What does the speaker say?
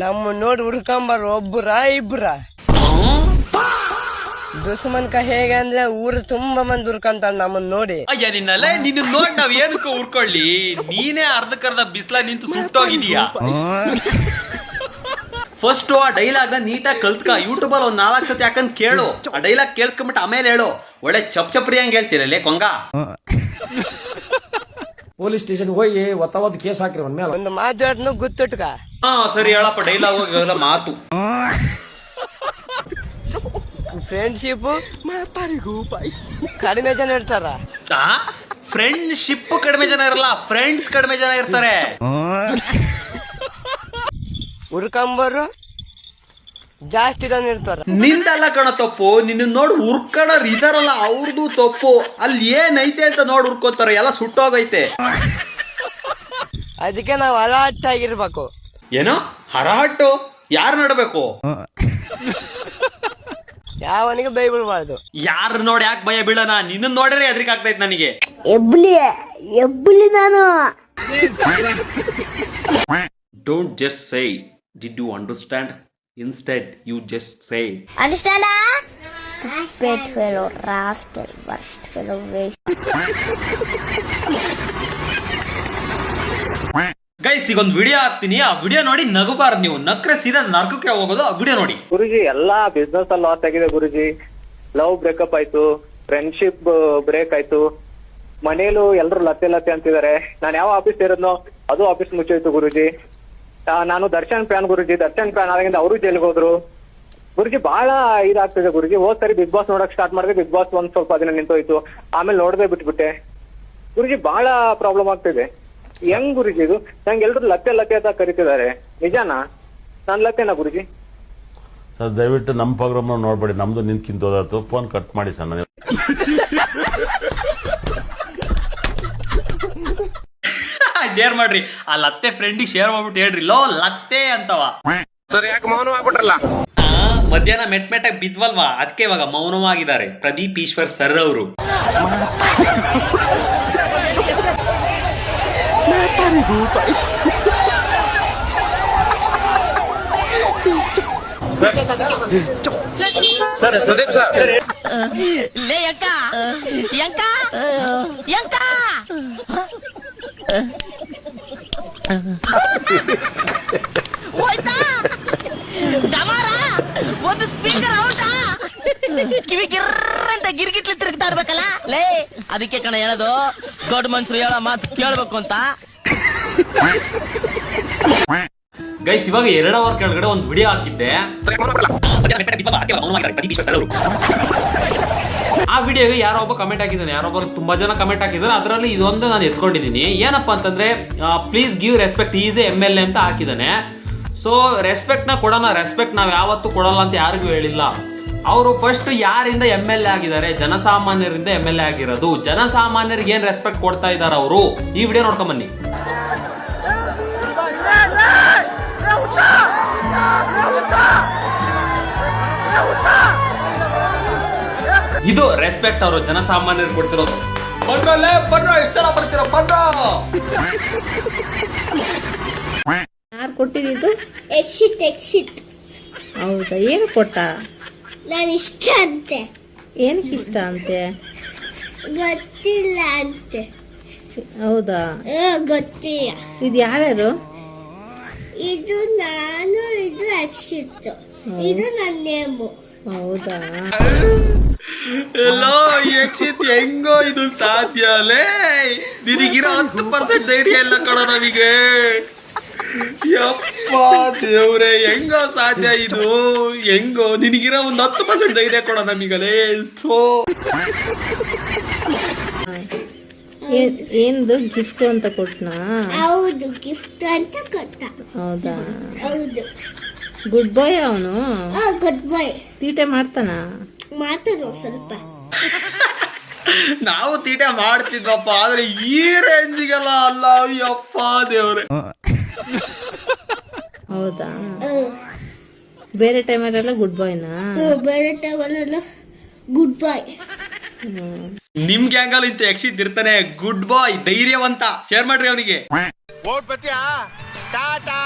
ನಮ್ಮ ನೋಡಿ ಹುಡ್ಕೊಂಬರ್ ಒಬ್ಬರ ಇಬ್ರ ದುಶ್ಮನ್ಕ ಹೇಗೆ ಅಂದ್ರೆ ಊರು ತುಂಬಾ ಮಂದಿ ಹುರ್ಕಂತಾರ ನಮ್ಮನ್ ನೋಡಿ. ಅಯ್ಯ ನಿನ್ನಲ್ಲೇ ನಿನ್ನ ನೋಡಿ ನಾವ್ ಏನಕ್ಕ ಹುರ್ಕೊಳ್ಳಿ, ನೀನೇ ಅರ್ಧಕ್ಕರ್ಧ ಬಿಸ್ಲ ನಿಂತು ಸುಟ್ಟೋಗಿದೀಯಾ. ಫಸ್ಟ್ ಆ ಡೈಲಾಗ್ ನೀಟಾಗಿ ಕಲ್ತ್ಕ, ಯೂಟ್ಯೂಬ್ ಅಲ್ಲಿ ಒಂದ್ 4 ಸತಿ ಯಾಕಂದ್ ಕೇಳು, ಆ ಡೈಲಾಗ್ ಕೇಳಿಸ್ಕೊಂಬಿಟ್ಟು ಆಮೇಲೆ ಹೇಳು. ಒಳ್ಳೆ ಚಪ್ರಿ ಹಂಗ ಹೇಳ್ತೀರಲ್ಲೇ ಕೊಂಗ. ಪೊಲೀಸ್ ಸ್ಟೇಷನ್ ಹೋಗಿ ಒತ್ತವತ್ತು ಕೇಸ್ ಹಾಕಿರಿ ಒಂದ್ ಮೇಲೆ ಒಂದು ಮಾತಾಡ್ನು ಗುತ್ತಿಟ್ಕ. ಹಾ ಸರಿ ಹೇಳಪ್ಪ, ಡೈಲಾಗ್ ಹೋಗಿ ಮಾತು. ಫ್ರೆಂಡ್ಶಿಪ್ ಕಡಿಮೆ ಜನ ಇರ್ತಾರ. ಫ್ರೆಂಡ್ಶಿಪ್ ಕಡಿಮೆ ಜನ ಇರಲ್ಲ, ಫ್ರೆಂಡ್ಸ್ ಕಡಿಮೆ ಜನ ಇರ್ತಾರೆ. ಹುಡ್ಕೊಂಬರು ಜಾಸ್ತಿ ಜನ ಇರ್ತಾರ. ನಿಂದಲ್ಲ ಕಣ ತಪ್ಪು, ನಿನ್ನ ನೋಡಿ ಹುರ್ಕಣರ್ ಇದಾರಲ್ಲ ಅವ್ರದ್ದು ತಪ್ಪು. ಅಲ್ಲಿ ಏನೈತೆ ಅಂತ ನೋಡಿ ಹುರ್ಕೋತಾರ, ಎಲ್ಲ ಸುಟ್ಟೋಗೈತೆ. ಅದಕ್ಕೆ ನಾವ್ ಅಲರ್ಟ್ ಆಗಿರ್ಬೇಕು. ಏನೋ ಹರಾಟು ಯಾರು ನಡಬೇಕು, ಯಾವನಿಗೆ ಬೈ ಬಿಡ್ಬಾರ್ದು. ಯಾರು ನೋಡಿ ಯಾಕೆ ಭಯ ಬೀಳೋಣ, ನಿನ್ನ ನೋಡ್ರೆ ಎದ್ರಿಕ್ ಆಗ್ತೈತೆ ನನಗೆ. ಎಬ್ಬಲಿ ನಾನು. Don't just say, did you understand? Instead, you just say. Understand? Stupid fellow, rascal, worst fellow, waste. Guys ಈಗ ಒಂದು ವಿಡಿಯೋ ಹಾಕ್ತೀನಿ, ಆ ವಿಡಿಯೋ ನೋಡಿ ನಗಬಾರ್ದು. ನೀವು ನಕ್ರೆ ಸೀದಾ ನರ್ಕಕ್ಕೆ ಹೋಗೋದು. ಆ ವಿಡಿಯೋ ನೋಡಿ. ಗುರುಜಿ ಎಲ್ಲಾ ಬಿಸ್ನೆಸ್ ಅಲ್ಲಿ ಲಾಸ್ ಆಗಿದೆ ಗುರುಜಿ. ಲವ್ ಬ್ರೇಕಪ್ ಆಯ್ತು, ಫ್ರೆಂಡ್ಶಿಪ್ ಬ್ರೇಕ್ ಆಯ್ತು, ಮನೇಲೂ ಎಲ್ರು ಲತ್ತೆ ಅಂತಿದ್ದಾರೆ. ನಾನು ಯಾವ ಆಫೀಸ್ ಸೇರಿದ್ನೋ ಅದು ಆಫೀಸ್ ಮುಚ್ಚೋಯ್ತು ಗುರುಜಿ. ನಾನು ದರ್ಶನ್ ಫ್ಯಾನ್ ಗುರುಜಿ. ದರ್ಶನ್ ಫ್ಯಾನ್ ಆದಾಗಿಂದ ಅವರು ಜೈಲ್ಗೆ ಹೋದ್ರು ಗುರುಜಿ. ಬಹಳ ಇದಾಗ್ತಿದೆ ಗುರುಜಿ. ಹೋದ್ ಸರಿ ಬಿಗ್ ಬಾಸ್ ನೋಡಕ್ ಸ್ಟಾರ್ಟ್ ಮಾಡಿದೆ, ಬಿಗ್ ಬಾಸ್ ಒಂದ್ ಸ್ವಲ್ಪ ದಿನ ನಿಂತೋಯ್ತು, ಆಮೇಲೆ ನೋಡದೆ ಬಿಟ್ಬಿಟ್ಟೆ ಗುರುಜಿ. ಬಹಳ ಪ್ರಾಬ್ಲಮ್ ಆಗ್ತಿದೆ. ಹೆಂಗ್ ಗುರುಜಿ ಇದು? ನಂಗೆ ಎಲ್ರು ಲತ್ತೆ ಅಂತ ಕರಿತಿದ್ದಾರೆ, ನಿಜಾನಾ? ನಾನ್ ಲತ್ತೆನಾ ಗುರುಜಿ? ಸರ್ ದಯವಿಟ್ಟು ನಮ್ಮ ಪ್ರೋಗ್ರಾಮ್ ನೋಡ್ಬೇಡಿ, ನಮ್ದು ನಿಂತ್ಕಿಂತ ಹೋದಾತು. ಫೋನ್ ಕಟ್ ಮಾಡಿ ಸರ್. ನಾನು ಶೇರ್ ಮಾಡ್ರಿ, ಆ ಲತ್ತೆ ಫ್ರೆಂಡಿಗೆ ಶೇರ್ ಮಾಡ್ಬಿಟ್ಟು ಹೇಳ್ರಿ, ಲೋ ಲತ್ತೆ ಅಂತವ. ಸರ್ ಯಾಕೆ ಮೌನ ಆಗ್ಬಿಟ್ರಲ್ಲ? ಮಧ್ಯಾಹ್ನ ಮೆಟ್ಟಾಗಿ ಬಿದ್ವಲ್ವಾ, ಅದಕ್ಕೆ ಇವಾಗ ಮೌನವಾಗಿದ್ದಾರೆ ಪ್ರದೀಪ್ ಈಶ್ವರ್ ಸರ್ ಅವರು. ಒಂದು ಸ್ಪೀಕರ್ ಔಟಾ, ಕಿವಿ ಗಿರ್ರಂತ ಗಿರ್ಗಿಟ್ಲಿ ತಿರುಗ್ತಾ ಇರ್ಬೇಕಲ್ಲ ಲೇ. ಅದಕ್ಕೆ ಕಣ ಹೇಳೋದು, ದೊಡ್ಡ ಮನುಷ್ಯರು ಹೇಳೋ ಮಾತು ಕೇಳ್ಬೇಕು ಅಂತ. ಗೈಸ್ ಇವಾಗ 2 ಅವರ್ ಕೆಳಗಡೆ ಒಂದು ವಿಡಿಯೋ ಹಾಕಿದ್ದೆ. ಆ ವಿಡಿಯೋಗೆ ಯಾರೋ ಒಬ್ಬ ಕಮೆಂಟ್ ಹಾಕಿದ್ದಾನೆ, ಯಾರೊಬ್ಬರು ತುಂಬಾ ಜನ ಕಮೆಂಟ್ ಹಾಕಿದ್ದಾರೆ. ಅದರಲ್ಲಿ ಇದೊಂದು ನಾನು ಎತ್ಕೊಂಡಿದ್ದೀನಿ. ಏನಪ್ಪಾ ಅಂತಂದ್ರೆ, please give respect, is MLA ಅಂತ ಹಾಕಿದ್ದಾನೆ. ಸೊ ರೆಸ್ಪೆಕ್ಟ್ ನ ಕೊಡೋಣ, ರೆಸ್ಪೆಕ್ಟ್ ನಾವ್ ಯಾವತ್ತೂ ಕೊಡಲ್ಲ ಅಂತ ಯಾರಿಗೂ ಹೇಳಿಲ್ಲ. ಅವರು ಫಸ್ಟ್ ಯಾರಿಂದ MLA ಆಗಿದ್ದಾರೆ? ಜನಸಾಮಾನ್ಯರಿಂದ MLA ಆಗಿರೋದು. ಜನಸಾಮಾನ್ಯರಿಗೆ ಏನ್ ರೆಸ್ಪೆಕ್ಟ್ ಕೊಡ್ತಾ ಇದಾರೆ ಅವರು? ಈ ವಿಡಿಯೋ ನೋಡ್ಕೊಂಡ್ ಬನ್ನಿ. ಇದು ರೆಸ್ಪೆಕ್ಟ್ ಅವರು ಜನಸಾಮಾನ್ಯರು ಕೊಡ್ತಿರೋದು. ಬಂದ್ರಲ್ಲೇ ಬಂದ್ರ, ಎಷ್ಟು ಜನ ಬರ್ತೀರ ಬಂದ್ರ. ಯಾರು ಕೊಟ್ಟಿದ್ದು? ಎಕ್ಸಿಟ್. ಹೌದಾ? ಏನು ಕೊಟ್ಟ? ನಾನು ಇಷ್ಟ ಅಂತೆ. ಏನಕ್ಕೆ ಇಷ್ಟ ಅಂತೆ? ಗೊತ್ತಿಲ್ಲ ಅಂತೆ. ಹೌದಾ? ಗೊತ್ತಿಲ್ಲ. ಇದು ಯಾರ್ಯಾರು? ಇದು ನಾನು, ಇದು ಎಕ್ಸಿಟ್, ಇದು ನನ್ನ ನೇಮು. ಹೌದಾ? ಎಲ್ಲೋ ಯಕ್ಷಿತ್, ಹೆಂಗೋ ಇದು ಸಾಧ್ಯಲೇ? ನಿನಗಿರೋ 10% ಧೈರ್ಯ ಎಲ್ಲ ಕಣೋ ನಮಗೆ. ಯಪ್ಪ ದೇವ್ರೆ, ಹೆಂಗೋ ಸಾಧ್ಯ ಇದು? ಹೆಂಗೋ ನಿನಗಿರೋ ಒಂದು 10% ಧೈರ್ಯ ಕೊಡೋ ನಮಗಲೇ. ಏನದು ಗಿಫ್ಟ್ ಅಂತ ಕೊಟ್ನಾ? ಹೌದು, ಗಿಫ್ಟ್ ಅಂತ ಕೊಟ್ಟ. ಹೌದಾ? ಹೌದು. ಗುಡ್ ಬಾಯ್ ಅವನು. ಗುಡ್ ಬಾಯ್. ತೀಟೆ ಮಾಡ್ತಾನ? ಮಾತಾಡೋ ಸ್ವಲ್ಪ. ನಾವು ತೀಟೆ ಮಾಡ್ತಿದ್ವಪ್ಪ, ಆದ್ರೆ ಈ ರೇಂಜಿಗೆಲ್ಲ ಅಲ್ಲ. ಯಪ್ಪ ದೇವ್ರೆ. ಹೌದಾ? ಬೇರೆ ಟೈಮಲ್ಲೆಲ್ಲ ಗುಡ್ ಬಾಯ್ನಾ? ಬೇರೆ ಟೈಮಲ್ಲೆಲ್ಲ ಗುಡ್ ಬಾಯ್. ನಿಮ್ ಗ್ಯಾಂಗಲ್ ಇಂತ ಯಕ್ಷಿತ್ ಇರ್ತಾನೆ, ಗುಡ್ ಬಾಯ್, ಧೈರ್ಯವಂತ. ಶೇರ್ ಮಾಡ್ರಿ ಅವನಿಗೆ. ಟಾಟಾ.